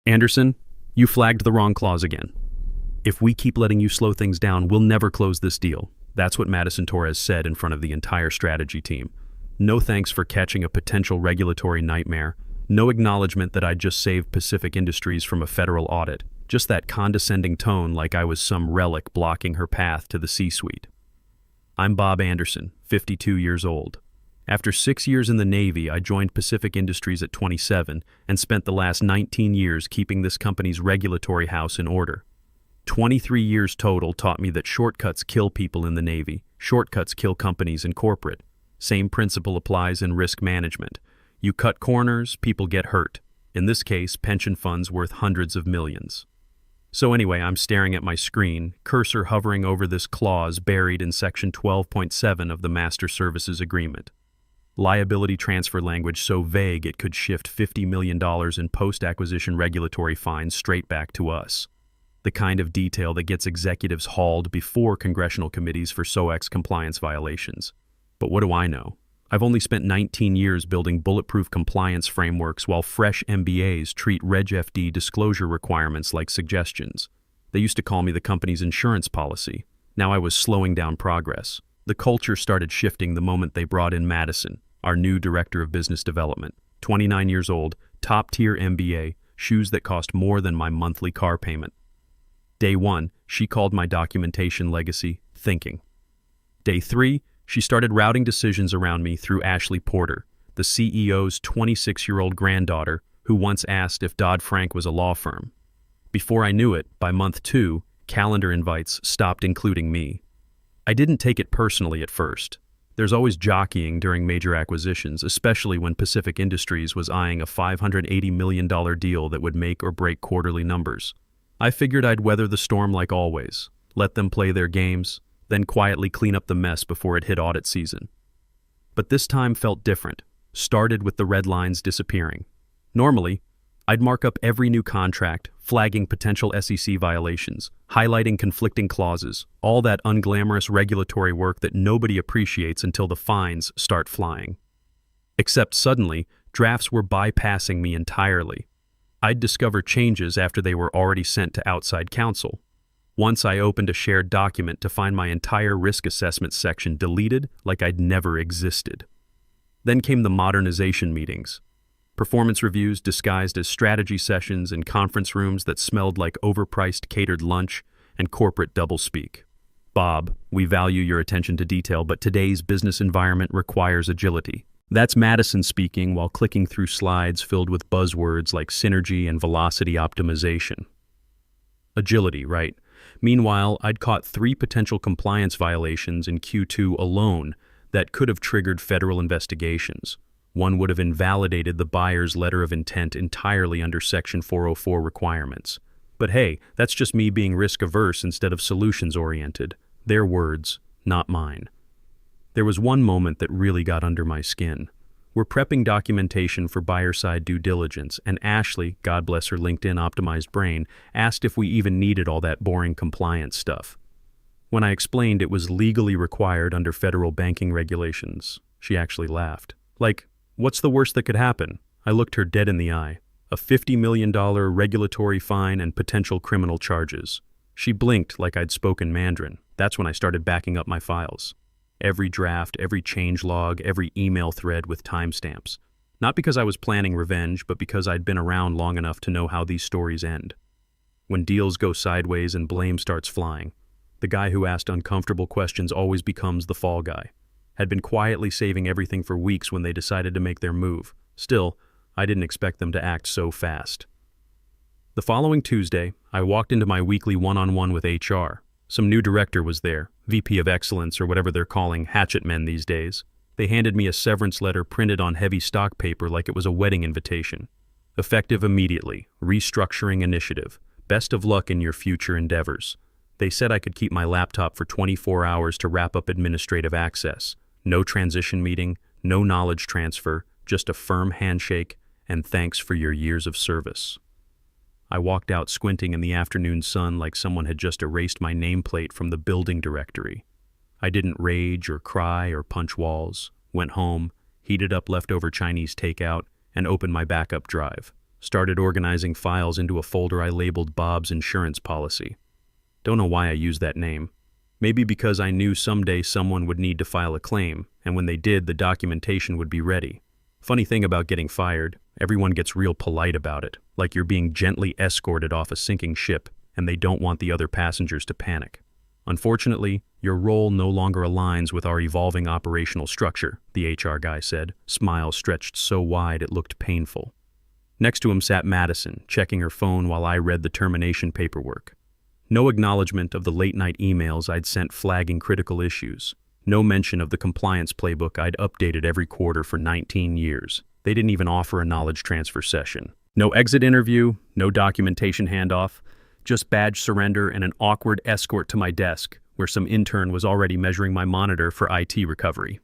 Anderson, you flagged the wrong clause again. If we keep letting you slow things down, we'll never close this deal. That's what Madison Torres said in front of the entire strategy team. No thanks for catching a potential regulatory nightmare. No acknowledgement that I'd just saved Pacific Industries from a federal audit. Just that condescending tone like I was some relic blocking her path to the C-suite. I'm Bob Anderson, 52 years old. After 6 years in the Navy, I joined Pacific Industries at 27 and spent the last 19 years keeping this company's regulatory house in order. 23 years total taught me that shortcuts kill people in the Navy. Shortcuts kill companies in corporate. Same principle applies in risk management. You cut corners, people get hurt. In this case, pension funds worth hundreds of millions. So anyway, I'm staring at my screen, cursor hovering over this clause buried in Section 12.7 of the Master Services Agreement. Liability transfer language so vague it could shift $50 million in post-acquisition regulatory fines straight back to us. The kind of detail that gets executives hauled before congressional committees for SOX compliance violations. But what do I know? I've only spent 19 years building bulletproof compliance frameworks while fresh MBAs treat Reg FD disclosure requirements like suggestions. They used to call me the company's insurance policy. Now I was slowing down progress. The culture started shifting the moment they brought in Madison, our new director of business development. 29 years old, top-tier MBA, shoes that cost more than my monthly car payment. Day 1, she called my documentation legacy thinking. Day 3, she started routing decisions around me through Ashley Porter, the CEO's 26-year-old granddaughter who once asked if Dodd-Frank was a law firm. Before I knew it, by month 2, calendar invites stopped including me. I didn't take it personally at first. There's always jockeying during major acquisitions, especially when Pacific Industries was eyeing a $580 million deal that would make or break quarterly numbers. I figured I'd weather the storm like always, let them play their games, then quietly clean up the mess before it hit audit season. But this time felt different, started with the red lines disappearing. Normally, I'd mark up every new contract, flagging potential SEC violations, highlighting conflicting clauses, all that unglamorous regulatory work that nobody appreciates until the fines start flying. Except suddenly, drafts were bypassing me entirely. I'd discover changes after they were already sent to outside counsel. Once I opened a shared document to find my entire risk assessment section deleted like I'd never existed. Then came the modernization meetings. Performance reviews disguised as strategy sessions in conference rooms that smelled like overpriced catered lunch and corporate doublespeak. Bob, we value your attention to detail, but today's business environment requires agility. That's Madison speaking while clicking through slides filled with buzzwords like synergy and velocity optimization. Agility, right? Meanwhile, I'd caught 3 potential compliance violations in Q2 alone that could have triggered federal investigations. One would have invalidated the buyer's letter of intent entirely under Section 404 requirements. But hey, that's just me being risk-averse instead of solutions-oriented. Their words, not mine. There was one moment that really got under my skin. We're prepping documentation for buyer-side due diligence, and Ashley, God bless her LinkedIn-optimized brain, asked if we even needed all that boring compliance stuff. When I explained it was legally required under federal banking regulations, she actually laughed. Like, what's the worst that could happen? I looked her dead in the eye. A $50 million regulatory fine and potential criminal charges. She blinked like I'd spoken Mandarin. That's when I started backing up my files. Every draft, every change log, every email thread with timestamps. Not because I was planning revenge, but because I'd been around long enough to know how these stories end. When deals go sideways and blame starts flying, the guy who asked uncomfortable questions always becomes the fall guy. Had been quietly saving everything for weeks when they decided to make their move. Still, I didn't expect them to act so fast. The following Tuesday, I walked into my weekly one-on-one with HR. Some new director was there, VP of Excellence or whatever they're calling hatchet men these days. They handed me a severance letter printed on heavy stock paper like it was a wedding invitation. Effective immediately, restructuring initiative. Best of luck in your future endeavors. They said I could keep my laptop for 24 hours to wrap up administrative access. No transition meeting, no knowledge transfer, just a firm handshake and thanks for your years of service. I walked out squinting in the afternoon sun like someone had just erased my nameplate from the building directory. I didn't rage or cry or punch walls, went home, heated up leftover Chinese takeout, and opened my backup drive. started organizing files into a folder I labeled Bob's insurance policy. Don't know why I used that name. Maybe because I knew someday someone would need to file a claim, and when they did, the documentation would be ready. Funny thing about getting fired, everyone gets real polite about it, like you're being gently escorted off a sinking ship, and they don't want the other passengers to panic. Unfortunately, your role no longer aligns with our evolving operational structure, the HR guy said, smile stretched so wide it looked painful. Next to him sat Madison, checking her phone while I read the termination paperwork. No acknowledgement of the late-night emails I'd sent flagging critical issues. No mention of the compliance playbook I'd updated every quarter for 19 years. They didn't even offer a knowledge transfer session. No exit interview, no documentation handoff, just badge surrender and an awkward escort to my desk, where some intern was already measuring my monitor for IT recovery.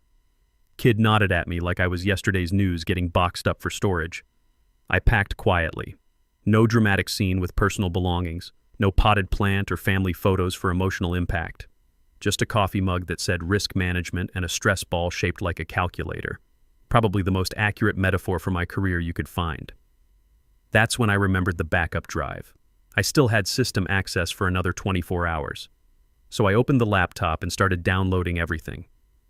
Kid nodded at me like I was yesterday's news getting boxed up for storage. I packed quietly. No dramatic scene with personal belongings. No potted plant or family photos for emotional impact. Just a coffee mug that said risk management and a stress ball shaped like a calculator. Probably the most accurate metaphor for my career you could find. That's when I remembered the backup drive. I still had system access for another 24 hours. So I opened the laptop and started downloading everything.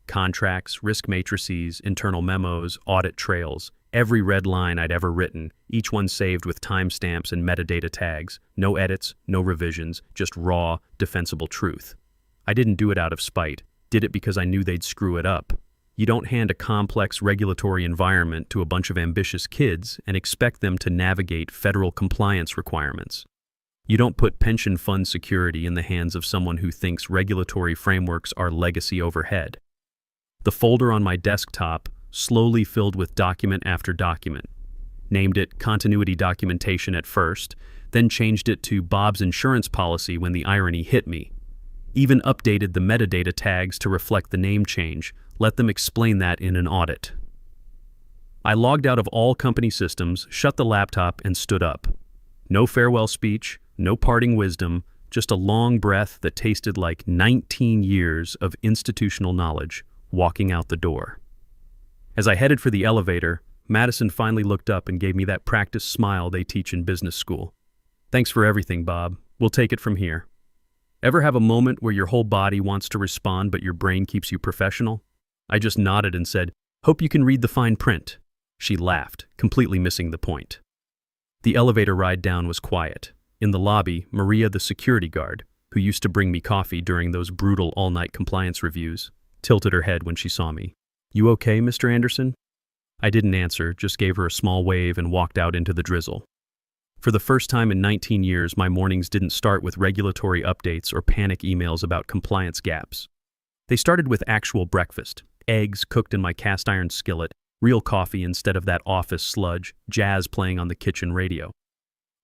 Contracts, risk matrices, internal memos, audit trails, every red line I'd ever written, each one saved with timestamps and metadata tags. No edits, no revisions, just raw, defensible truth. I didn't do it out of spite, did it because I knew they'd screw it up. You don't hand a complex regulatory environment to a bunch of ambitious kids and expect them to navigate federal compliance requirements. You don't put pension fund security in the hands of someone who thinks regulatory frameworks are legacy overhead. The folder on my desktop slowly filled with document after document. Named it continuity documentation at first, then changed it to Bob's insurance policy when the irony hit me. Even updated the metadata tags to reflect the name change, let them explain that in an audit. I logged out of all company systems, shut the laptop, and stood up. No farewell speech, no parting wisdom, just a long breath that tasted like 19 years of institutional knowledge walking out the door. As I headed for the elevator, Madison finally looked up and gave me that practice smile they teach in business school. Thanks for everything, Bob. We'll take it from here. Ever have a moment where your whole body wants to respond but your brain keeps you professional? I just nodded and said, "Hope you can read the fine print." She laughed, completely missing the point. The elevator ride down was quiet. In the lobby, Maria, the security guard, who used to bring me coffee during those brutal all-night compliance reviews, tilted her head when she saw me. "You okay, Mr. Anderson?" I didn't answer, just gave her a small wave and walked out into the drizzle. For the first time in 19 years, my mornings didn't start with regulatory updates or panic emails about compliance gaps. They started with actual breakfast, eggs cooked in my cast iron skillet, real coffee instead of that office sludge, jazz playing on the kitchen radio.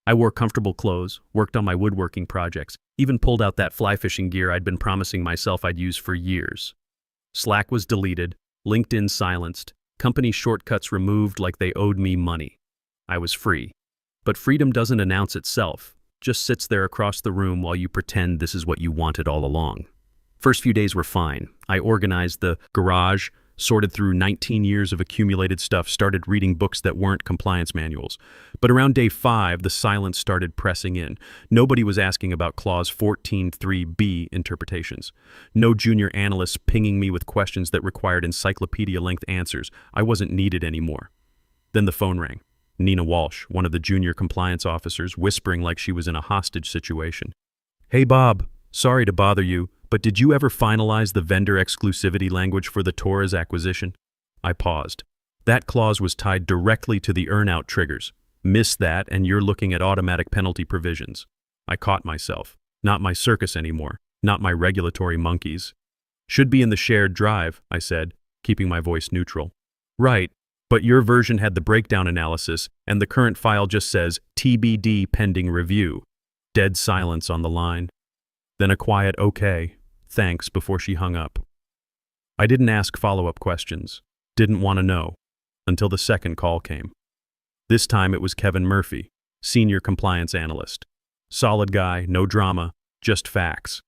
I wore comfortable clothes, worked on my woodworking projects, even pulled out that fly fishing gear I'd been promising myself I'd use for years. Slack was deleted, LinkedIn silenced, company shortcuts removed like they owed me money. I was free. But freedom doesn't announce itself, just sits there across the room while you pretend this is what you wanted all along. First few days were fine. I organized the garage, sorted through 19 years of accumulated stuff, started reading books that weren't compliance manuals. But around day 5, the silence started pressing in. Nobody was asking about Clause 14.3b interpretations. No junior analysts pinging me with questions that required encyclopedia-length answers. I wasn't needed anymore. Then the phone rang. Nina Walsh, one of the junior compliance officers, whispering like she was in a hostage situation. "Hey Bob, sorry to bother you, but did you ever finalize the vendor exclusivity language for the Torres acquisition?" I paused. That clause was tied directly to the earn-out triggers. Miss that and you're looking at automatic penalty provisions. I caught myself. Not my circus anymore. Not my regulatory monkeys. "Should be in the shared drive," I said, keeping my voice neutral. "Right. But your version had the breakdown analysis, and the current file just says TBD pending review." Dead silence on the line. Then a quiet "okay, thanks" before she hung up. I didn't ask follow-up questions. Didn't want to know. Until the second call came. This time it was Kevin Murphy, senior compliance analyst. Solid guy, no drama, just facts.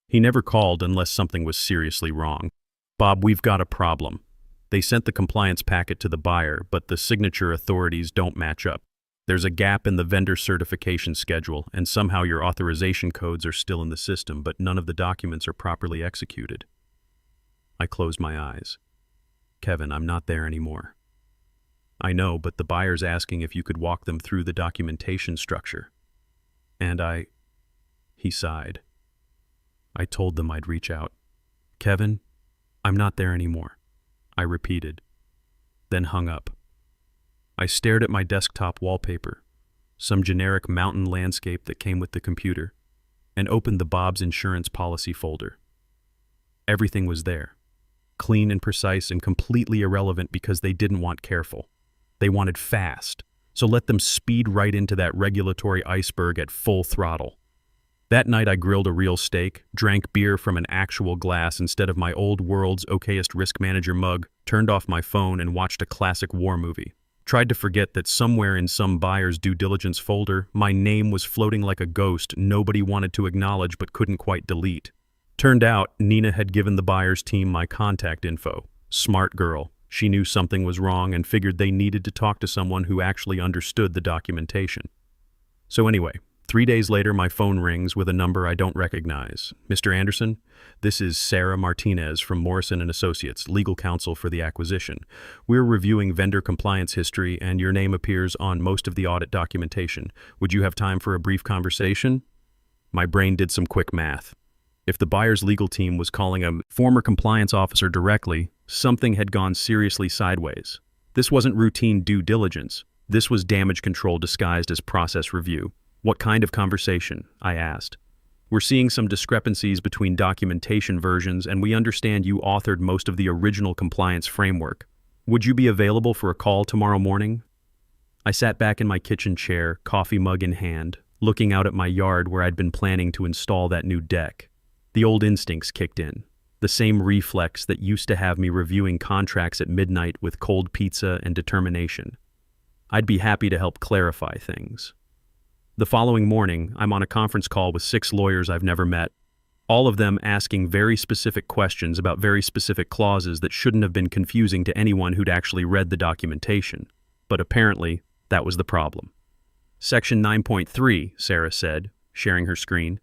He never called unless something was seriously wrong. "Bob, we've got a problem. They sent the compliance packet to the buyer, but the signature authorities don't match up. There's a gap in the vendor certification schedule, and somehow your authorization codes are still in the system, but none of the documents are properly executed. I closed my eyes. Kevin, I'm not there anymore. I know, but the buyer's asking if you could walk them through the documentation structure. And he sighed. I told them I'd reach out. Kevin, I'm not there anymore, I repeated, then hung up. I stared at my desktop wallpaper, some generic mountain landscape that came with the computer, and opened the Bob's insurance policy folder. Everything was there, clean and precise and completely irrelevant because they didn't want careful. They wanted fast, so let them speed right into that regulatory iceberg at full throttle. That night I grilled a real steak, drank beer from an actual glass instead of my old world's okayest risk manager mug, turned off my phone and watched a classic war movie. Tried to forget that somewhere in some buyer's due diligence folder, my name was floating like a ghost nobody wanted to acknowledge but couldn't quite delete. Turned out, Nina had given the buyer's team my contact info. Smart girl. She knew something was wrong and figured they needed to talk to someone who actually understood the documentation. So anyway, 3 days later my phone rings with a number I don't recognize. Mr. Anderson, this is Sarah Martinez from Morrison & Associates, legal counsel for the acquisition. We're reviewing vendor compliance history and your name appears on most of the audit documentation. Would you have time for a brief conversation? My brain did some quick math. If the buyer's legal team was calling a former compliance officer directly, something had gone seriously sideways. This wasn't routine due diligence. This was damage control disguised as process review. What kind of conversation? I asked. We're seeing some discrepancies between documentation versions, and we understand you authored most of the original compliance framework. Would you be available for a call tomorrow morning? I sat back in my kitchen chair, coffee mug in hand, looking out at my yard where I'd been planning to install that new deck. The old instincts kicked in, the same reflex that used to have me reviewing contracts at midnight with cold pizza and determination. I'd be happy to help clarify things. The following morning, I'm on a conference call with 6 lawyers I've never met, all of them asking very specific questions about very specific clauses that shouldn't have been confusing to anyone who'd actually read the documentation. But apparently, that was the problem. Section 9.3, Sarah said, sharing her screen.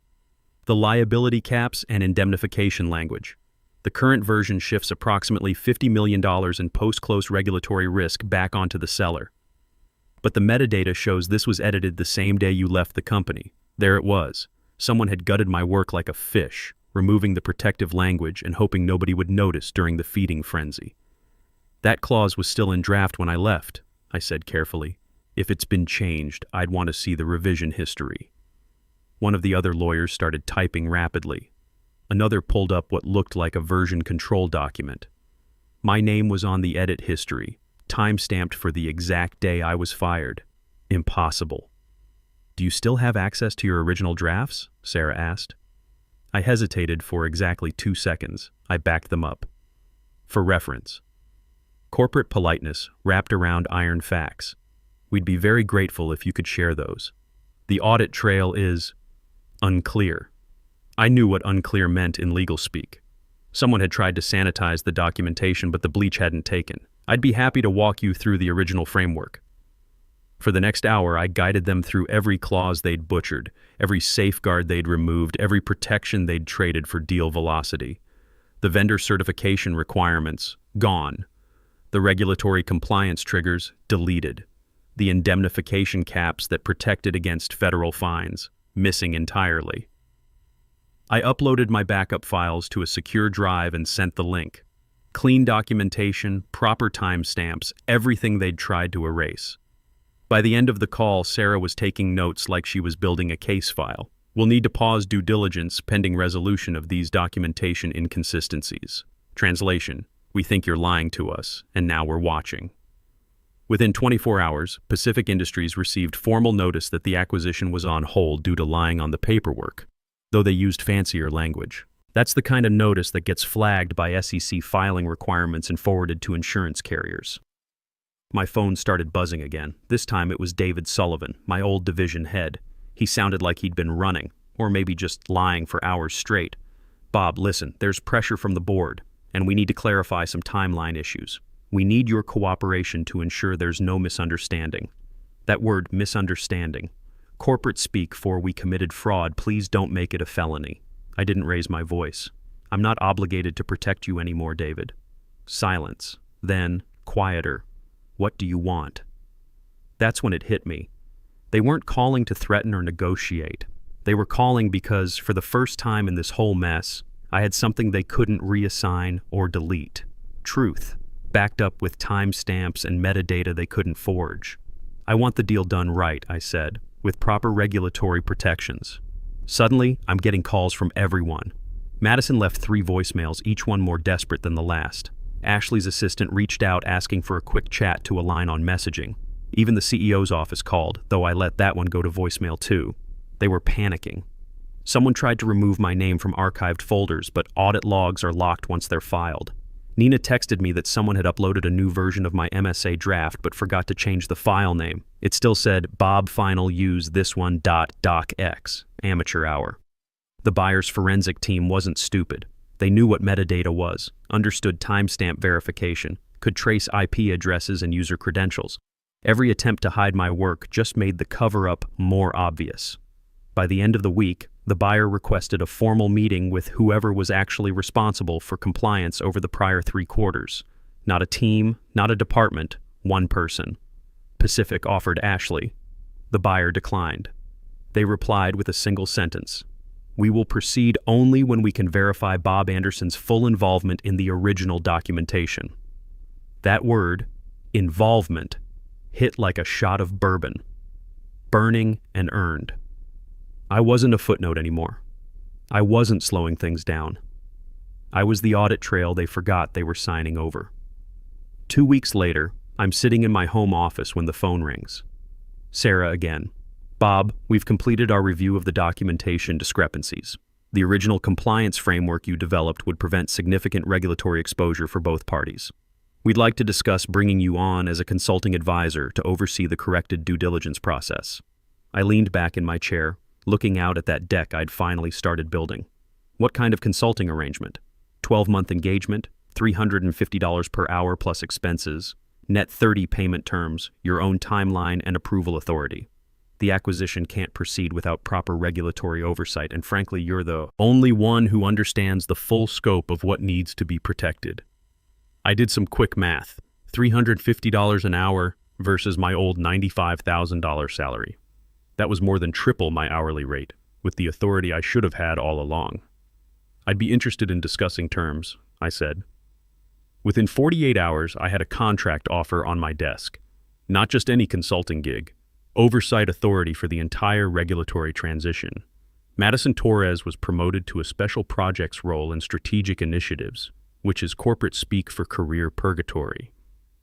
The liability caps and indemnification language. The current version shifts approximately $50 million in post-close regulatory risk back onto the seller. But the metadata shows this was edited the same day you left the company. There it was. Someone had gutted my work like a fish, removing the protective language and hoping nobody would notice during the feeding frenzy. That clause was still in draft when I left, I said carefully. If it's been changed, I'd want to see the revision history. One of the other lawyers started typing rapidly. Another pulled up what looked like a version control document. My name was on the edit history, time-stamped for the exact day I was fired. Impossible. Do you still have access to your original drafts? Sarah asked. I hesitated for exactly 2 seconds. I backed them up. For reference. Corporate politeness wrapped around iron facts. We'd be very grateful if you could share those. The audit trail is unclear. I knew what unclear meant in legal speak. Someone had tried to sanitize the documentation, but the bleach hadn't taken. I'd be happy to walk you through the original framework. For the next hour, I guided them through every clause they'd butchered, every safeguard they'd removed, every protection they'd traded for deal velocity. The vendor certification requirements, gone. The regulatory compliance triggers, deleted. The indemnification caps that protected against federal fines, missing entirely. I uploaded my backup files to a secure drive and sent the link. Clean documentation, proper timestamps, everything they'd tried to erase. By the end of the call, Sarah was taking notes like she was building a case file. We'll need to pause due diligence pending resolution of these documentation inconsistencies. Translation: we think you're lying to us, and now we're watching. Within 24 hours, Pacific Industries received formal notice that the acquisition was on hold due to lying on the paperwork, though they used fancier language. That's the kind of notice that gets flagged by SEC filing requirements and forwarded to insurance carriers. My phone started buzzing again. This time it was David Sullivan, my old division head. He sounded like he'd been running, or maybe just lying for hours straight. Bob, listen, there's pressure from the board, and we need to clarify some timeline issues. We need your cooperation to ensure there's no misunderstanding. That word, misunderstanding. Corporate speak for we committed fraud, please don't make it a felony. I didn't raise my voice. I'm not obligated to protect you anymore, David. Silence. Then, quieter. What do you want? That's when it hit me. They weren't calling to threaten or negotiate. They were calling because, for the first time in this whole mess, I had something they couldn't reassign or delete. Truth, backed up with timestamps and metadata they couldn't forge. I want the deal done right, I said, with proper regulatory protections. Suddenly, I'm getting calls from everyone. Madison left 3 voicemails, each one more desperate than the last. Ashley's assistant reached out asking for a quick chat to align on messaging. Even the CEO's office called, though I let that one go to voicemail too. They were panicking. Someone tried to remove my name from archived folders, but audit logs are locked once they're filed. Nina texted me that someone had uploaded a new version of my MSA draft but forgot to change the file name. It still said Bob Final use this one .docx, amateur hour. The buyer's forensic team wasn't stupid. They knew what metadata was, understood timestamp verification, could trace IP addresses and user credentials. Every attempt to hide my work just made the cover-up more obvious. By the end of the week, the buyer requested a formal meeting with whoever was actually responsible for compliance over the prior 3 quarters. Not a team, not a department, one person. Pacific offered Ashley. The buyer declined. They replied with a single sentence. We will proceed only when we can verify Bob Anderson's full involvement in the original documentation. That word, involvement, hit like a shot of bourbon. Burning and earned. I wasn't a footnote anymore. I wasn't slowing things down. I was the audit trail they forgot they were signing over. 2 weeks later, I'm sitting in my home office when the phone rings. Sarah again. Bob, we've completed our review of the documentation discrepancies. The original compliance framework you developed would prevent significant regulatory exposure for both parties. We'd like to discuss bringing you on as a consulting advisor to oversee the corrected due diligence process. I leaned back in my chair, looking out at that deck I'd finally started building. What kind of consulting arrangement? 12-month engagement, $350 per hour plus expenses, net 30 payment terms, your own timeline and approval authority. The acquisition can't proceed without proper regulatory oversight, and frankly, you're the only one who understands the full scope of what needs to be protected. I did some quick math. $350 an hour versus my old $95,000 salary. That was more than triple my hourly rate, with the authority I should have had all along. I'd be interested in discussing terms, I said. Within 48 hours, I had a contract offer on my desk. Not just any consulting gig. Oversight authority for the entire regulatory transition. Madison Torres was promoted to a special projects role in strategic initiatives, which is corporate speak for career purgatory.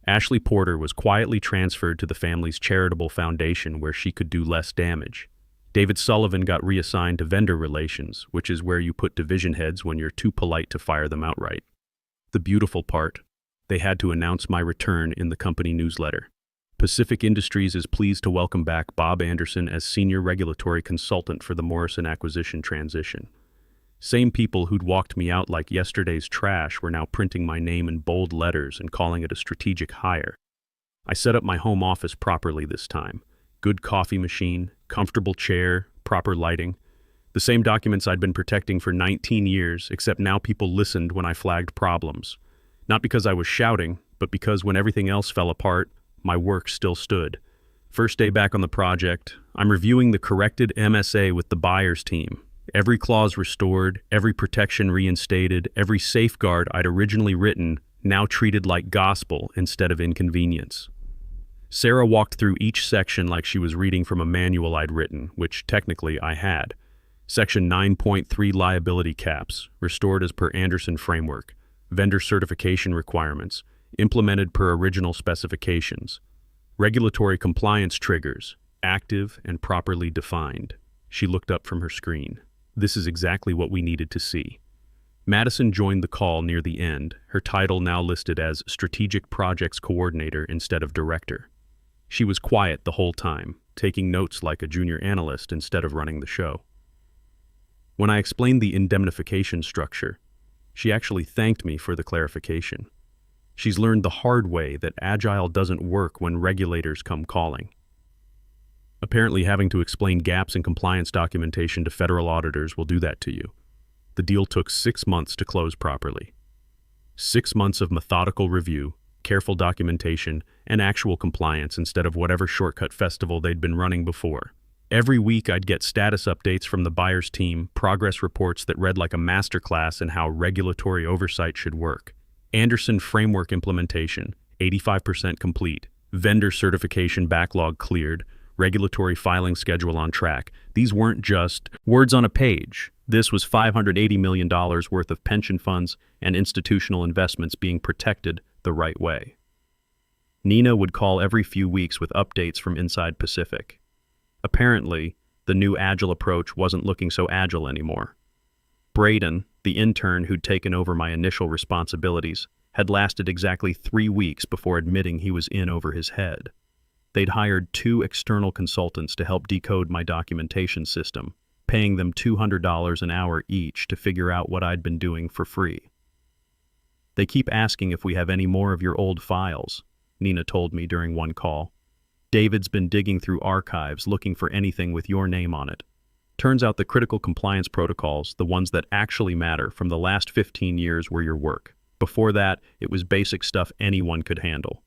Ashley Porter was quietly transferred to the family's charitable foundation where she could do less damage. David Sullivan got reassigned to vendor relations, which is where you put division heads when you're too polite to fire them outright. The beautiful part, they had to announce my return in the company newsletter. Pacific Industries is pleased to welcome back Bob Anderson as Senior Regulatory Consultant for the Morrison acquisition transition. Same people who'd walked me out like yesterday's trash were now printing my name in bold letters and calling it a strategic hire. I set up my home office properly this time. Good coffee machine, comfortable chair, proper lighting. The same documents I'd been protecting for 19 years, except now people listened when I flagged problems. Not because I was shouting, but because when everything else fell apart, my work still stood. First day back on the project, I'm reviewing the corrected MSA with the buyer's team. Every clause restored, every protection reinstated, every safeguard I'd originally written now treated like gospel instead of inconvenience. Sarah walked through each section like she was reading from a manual I'd written, which technically I had. Section 9.3 Liability caps, restored as per Anderson framework. Vendor certification requirements, implemented per original specifications. Regulatory compliance triggers, active and properly defined. She looked up from her screen. This is exactly what we needed to see. Madison joined the call near the end, her title now listed as Strategic Projects Coordinator instead of Director. She was quiet the whole time, taking notes like a junior analyst instead of running the show. When I explained the indemnification structure, she actually thanked me for the clarification. She's learned the hard way that Agile doesn't work when regulators come calling. Apparently, having to explain gaps in compliance documentation to federal auditors will do that to you. The deal took 6 months to close properly. 6 months of methodical review, careful documentation, and actual compliance instead of whatever shortcut festival they'd been running before. Every week I'd get status updates from the buyer's team, progress reports that read like a masterclass in how regulatory oversight should work. Anderson framework implementation, 85% complete. Vendor certification backlog cleared. Regulatory filing schedule on track. These weren't just words on a page. This was $580 million worth of pension funds and institutional investments being protected the right way. Nina would call every few weeks with updates from inside Pacific. Apparently, the new agile approach wasn't looking so agile anymore. Braden, the intern who'd taken over my initial responsibilities, had lasted exactly 3 weeks before admitting he was in over his head. They'd hired 2 external consultants to help decode my documentation system, paying them $200 an hour each to figure out what I'd been doing for free. They keep asking if we have any more of your old files, Nina told me during one call. David's been digging through archives looking for anything with your name on it. Turns out the critical compliance protocols, the ones that actually matter from the last 15 years, were your work. Before that, it was basic stuff anyone could handle.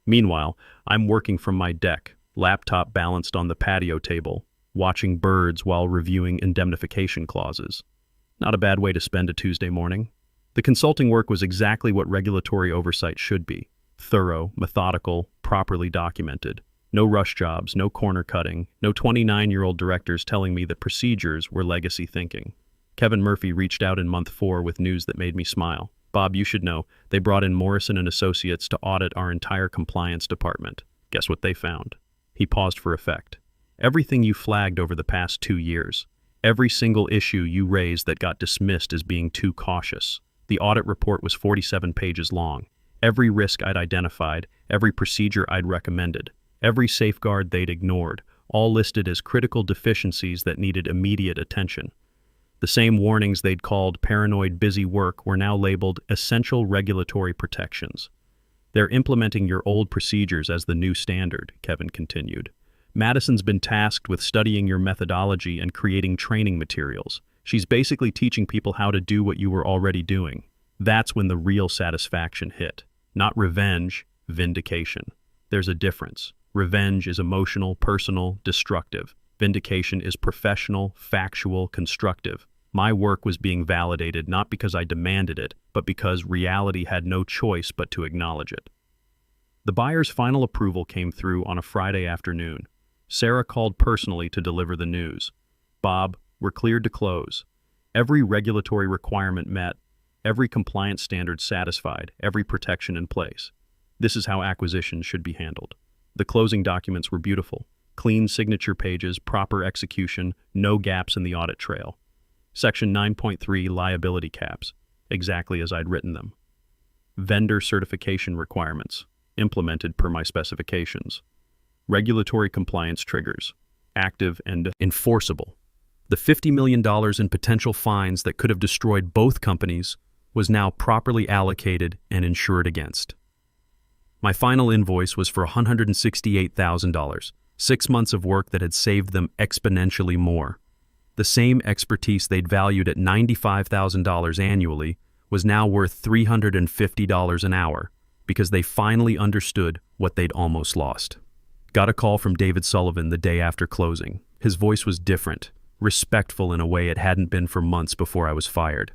Meanwhile, I'm working from my deck, laptop balanced on the patio table, watching birds while reviewing indemnification clauses. Not a bad way to spend a Tuesday morning. The consulting work was exactly what regulatory oversight should be. Thorough, methodical, properly documented. No rush jobs, no corner cutting, no 29-year-old directors telling me that procedures were legacy thinking. Kevin Murphy reached out in month 4 with news that made me smile. Bob, you should know, they brought in Morrison and Associates to audit our entire compliance department. Guess what they found? He paused for effect. Everything you flagged over the past 2 years. Every single issue you raised that got dismissed as being too cautious. The audit report was 47 pages long. Every risk I'd identified, every procedure I'd recommended, every safeguard they'd ignored, all listed as critical deficiencies that needed immediate attention. The same warnings they'd called paranoid busy work were now labeled essential regulatory protections. They're implementing your old procedures as the new standard, Kevin continued. Madison's been tasked with studying your methodology and creating training materials. She's basically teaching people how to do what you were already doing. That's when the real satisfaction hit. Not revenge, vindication. There's a difference. Revenge is emotional, personal, destructive. Vindication is professional, factual, constructive. My work was being validated not because I demanded it, but because reality had no choice but to acknowledge it. The buyer's final approval came through on a Friday afternoon. Sarah called personally to deliver the news. Bob, we're cleared to close. Every regulatory requirement met, every compliance standard satisfied, every protection in place. This is how acquisitions should be handled. The closing documents were beautiful. Clean signature pages, proper execution, no gaps in the audit trail. Section 9.3 liability caps, exactly as I'd written them. Vendor certification requirements, implemented per my specifications. Regulatory compliance triggers, active and enforceable. The $50 million in potential fines that could have destroyed both companies was now properly allocated and insured against. My final invoice was for $168,000, 6 months of work that had saved them exponentially more. The same expertise they'd valued at $95,000 annually was now worth $350 an hour because they finally understood what they'd almost lost. Got a call from David Sullivan the day after closing. His voice was different, respectful in a way it hadn't been for months before I was fired.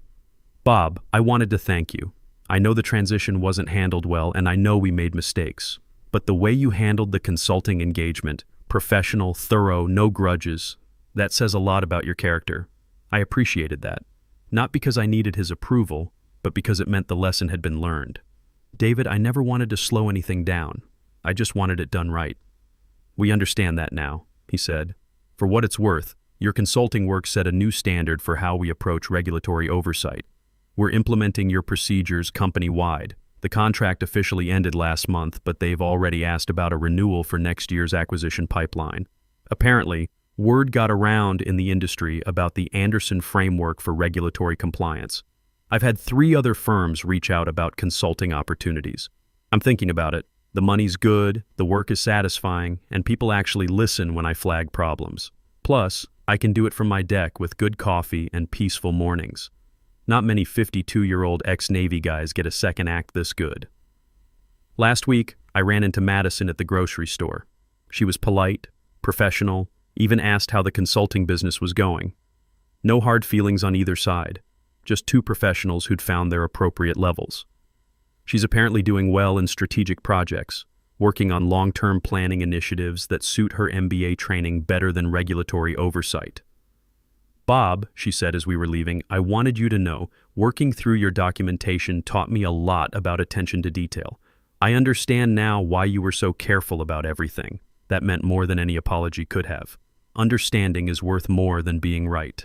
Bob, I wanted to thank you. I know the transition wasn't handled well and I know we made mistakes. But the way you handled the consulting engagement, professional, thorough, no grudges, that says a lot about your character. I appreciated that. Not because I needed his approval, but because it meant the lesson had been learned. David, I never wanted to slow anything down. I just wanted it done right. We understand that now, he said. For what it's worth, your consulting work set a new standard for how we approach regulatory oversight. We're implementing your procedures company-wide. The contract officially ended last month, but they've already asked about a renewal for next year's acquisition pipeline. Apparently, word got around in the industry about the Anderson framework for regulatory compliance. I've had 3 other firms reach out about consulting opportunities. I'm thinking about it, The money's good, the work is satisfying, and people actually listen when I flag problems. Plus, I can do it from my deck with good coffee and peaceful mornings. Not many 52-year-old ex-Navy guys get a second act this good. Last week, I ran into Madison at the grocery store. She was polite, professional, even asked how the consulting business was going. No hard feelings on either side, just two professionals who'd found their appropriate levels. She's apparently doing well in strategic projects, working on long-term planning initiatives that suit her MBA training better than regulatory oversight. "Bob," she said as we were leaving, "I wanted you to know, working through your documentation taught me a lot about attention to detail. I understand now why you were so careful about everything. That meant more than any apology could have. Understanding is worth more than being right."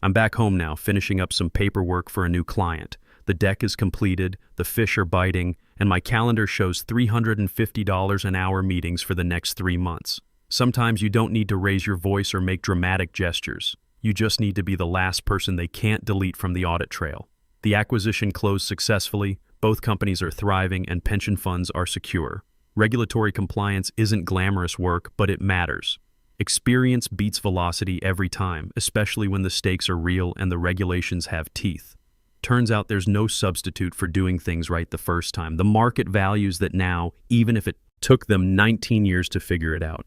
I'm back home now, finishing up some paperwork for a new client. The deck is completed, the fish are biting, and my calendar shows $350 an hour meetings for the next 3 months. Sometimes you don't need to raise your voice or make dramatic gestures. You just need to be the last person they can't delete from the audit trail. The acquisition closed successfully, both companies are thriving, and pension funds are secure. Regulatory compliance isn't glamorous work, but it matters. Experience beats velocity every time, especially when the stakes are real and the regulations have teeth. Turns out there's no substitute for doing things right the first time. The market values that now, even if it took them 19 years to figure it out.